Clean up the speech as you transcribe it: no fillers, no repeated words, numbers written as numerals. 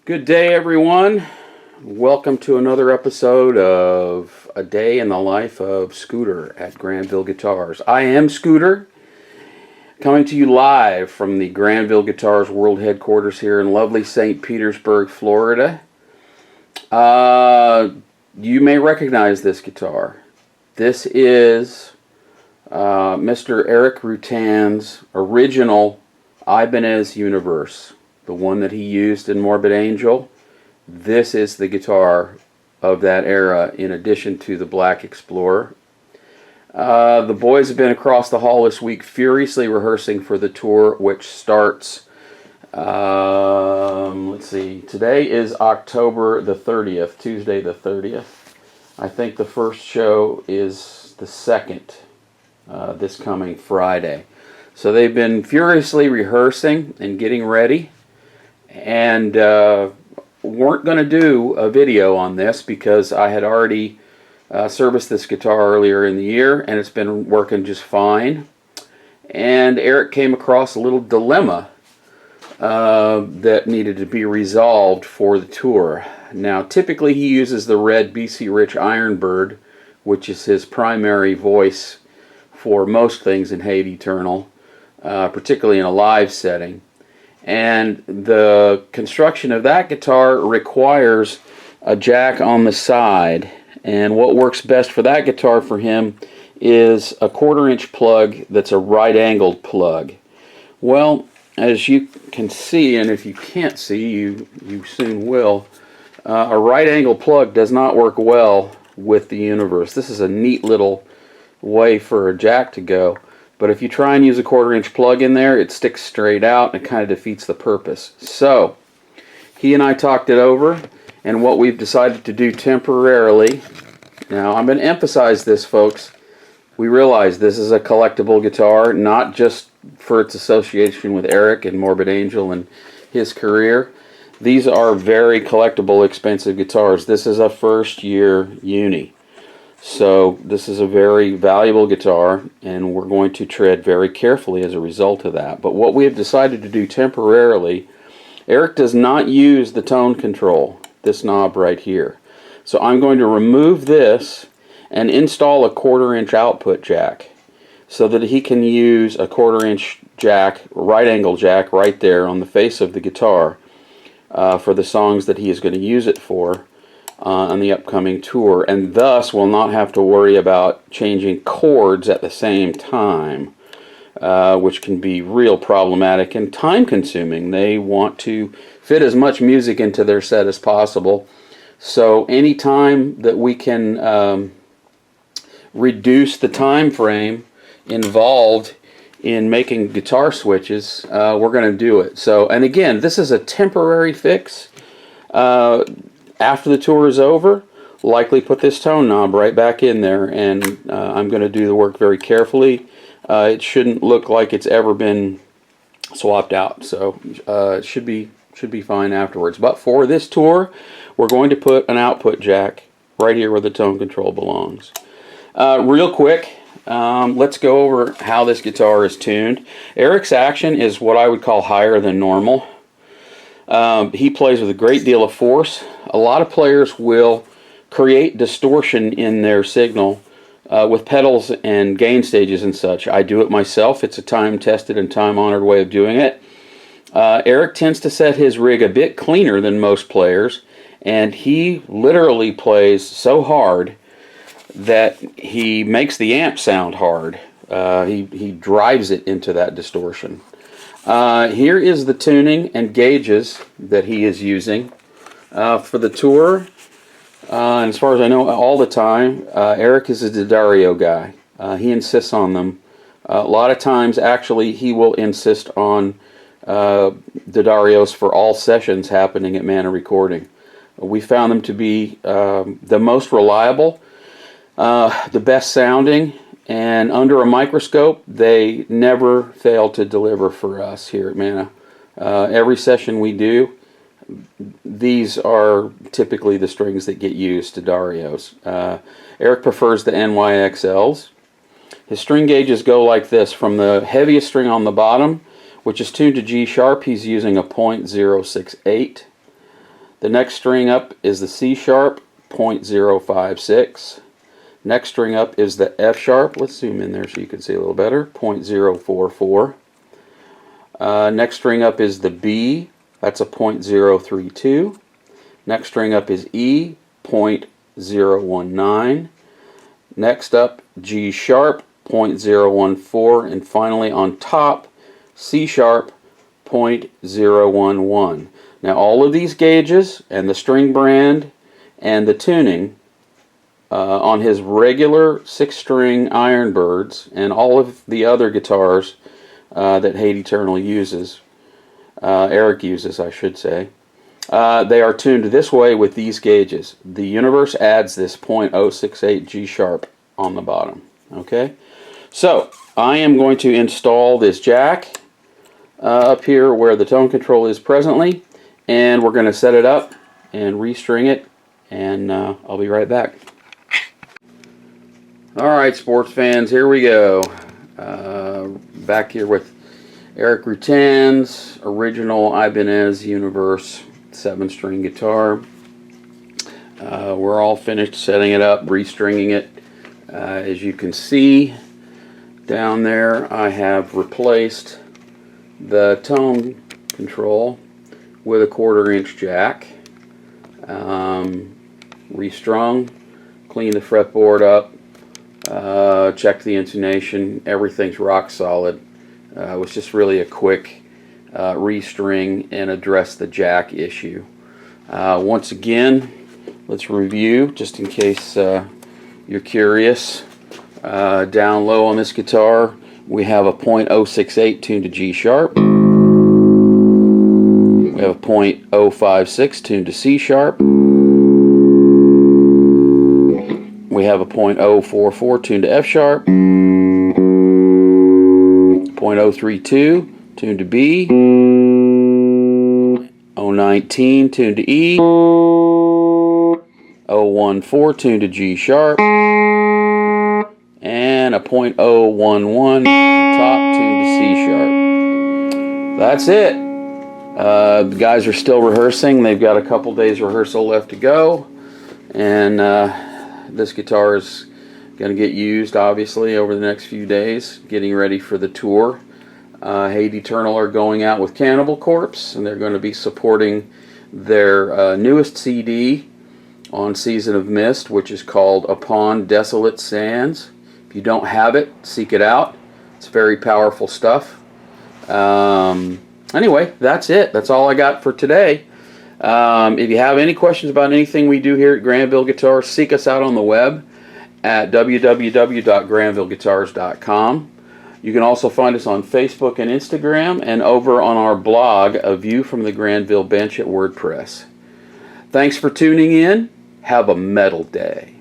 Good day, everyone. Welcome to another episode of A Day in the Life of Scooter at Granville Guitars. I am Scooter, coming to you live from the Granville Guitars World Headquarters here in lovely St. Petersburg, Florida. You may recognize this guitar. This is Mr. Erik Rutan's original Ibanez Universe, the one that he used in Morbid Angel. This is the guitar of that era, in addition to the Black Explorer. The boys have been across the hall this week furiously rehearsing for the tour, which starts, let's see, today is October the 30th, Tuesday the 30th. I think the first show is the 2nd, this coming Friday. So they've been furiously rehearsing and getting ready, and weren't going to do a video on this because I had already serviced this guitar earlier in the year, and it's been working just fine. And Erik came across a little dilemma that needed to be resolved for the tour. Now, typically he uses the red BC Rich Ironbird, which is his primary voice for most things in Hate Eternal, particularly in a live setting. And the construction of that guitar requires a jack on the side. And what works best for that guitar for him is a 1/4-inch plug that's a right-angled plug. Well, as you can see, and if you can't see, you soon will, a right-angled plug does not work well with the Universe. This is a neat little way for a jack to go. But if you try and use a 1/4-inch plug in there, it sticks straight out and it kind of defeats the purpose. So, he and I talked it over, and what we've decided to do temporarily, now I'm going to emphasize this, folks, we realize this is a collectible guitar, not just for its association with Erik and Morbid Angel and his career. These are very collectible, expensive guitars. This is a first-year uni. So this is a very valuable guitar, and we're going to tread very carefully as a result of that. But what we have decided to do temporarily, Erik does not use the tone control, this knob right here. So I'm going to remove this and install a 1/4-inch output jack so that he can use a 1/4-inch jack, right angle jack, right there on the face of the guitar for the songs that he is going to use it for on the upcoming tour, and thus will not have to worry about changing chords at the same time, which can be real problematic and time consuming. They want to fit as much music into their set as possible, so any time that we can reduce the time frame involved in making guitar switches, we're going to do it. So, and again, this is a temporary fix. After the tour is over, likely put this tone knob right back in there, and I'm going to do the work very carefully. It shouldn't look like it's ever been swapped out, so it should be fine afterwards. But for this tour, we're going to put an output jack right here where the tone control belongs. Real quick, let's go over how this guitar is tuned. Erik's action is what I would call higher than normal. He plays with a great deal of force. A lot of players will create distortion in their signal with pedals and gain stages and such. I do it myself. It's a time-tested and time-honored way of doing it. Erik tends to set his rig a bit cleaner than most players, and he literally plays so hard that he makes the amp sound hard. He drives it into that distortion. Here is the tuning and gauges that he is using for the tour. And as far as I know, all the time, Erik is a D'Addario guy. He insists on them. A lot of times, actually, he will insist on D'Addarios for all sessions happening at Mana Recording. We found them to be the most reliable, the best sounding, and under a microscope, they never fail to deliver for us here at Mana. Every session we do, these are typically the strings that get used to D'Addarios. Erik prefers the NYXLs. His string gauges go like this. From the heaviest string on the bottom, which is tuned to G sharp, he's using a .068. The next string up is the C sharp, 0.056. Next string up is the F sharp. Let's zoom in there so you can see a little better. 0.044. Next string up is the B. That's a 0.032. Next string up is E, 0.019. Next up, G sharp, 0.014. And finally on top, C sharp, 0.011. Now all of these gauges and the string brand and the tuning on his regular 6-string Ironbirds and all of the other guitars that Hate Eternal uses, Erik uses I should say, they are tuned this way with these gauges. The Universe adds this 0.068 G sharp on the bottom. Okay, so I am going to install this jack up here where the tone control is presently, and we're going to set it up and restring it, and I'll be right back. Alright, sports fans, here we go. Back here with Erik Rutan's original Ibanez Universe 7-string guitar. We're all finished setting it up, restringing it. As you can see down there, I have replaced the tone control with a 1/4-inch jack. Restrung, cleaned the fretboard up, checked the intonation, everything's rock solid. It was just really a quick restring and address the jack issue. Once again, let's review just in case you're curious. Down low on this guitar we have a 0.068 tuned to G sharp. We have a 0.056 tuned to C sharp. We have a 0.044 tuned to F sharp. 0.032 tuned to B. 0.019 tuned to E. 0.014 tuned to G sharp. And a 0.011 on top tuned to C sharp. That's it. The guys are still rehearsing. They've got a couple days rehearsal left to go, and this guitar is going to get used obviously over the next few days, getting ready for the tour. Hate Eternal are going out with Cannibal Corpse, and they're going to be supporting their newest CD on Season of Mist, which is called Upon Desolate Sands. If you don't have it, seek it out. It's very powerful stuff. Anyway, that's it. That's all I got for today. If you have any questions about anything we do here at Granville Guitars, seek us out on the web at www.granvilleguitars.com. You can also find us on Facebook and Instagram, and over on our blog, A View from the Granville Bench at WordPress. Thanks for tuning in. Have a metal day.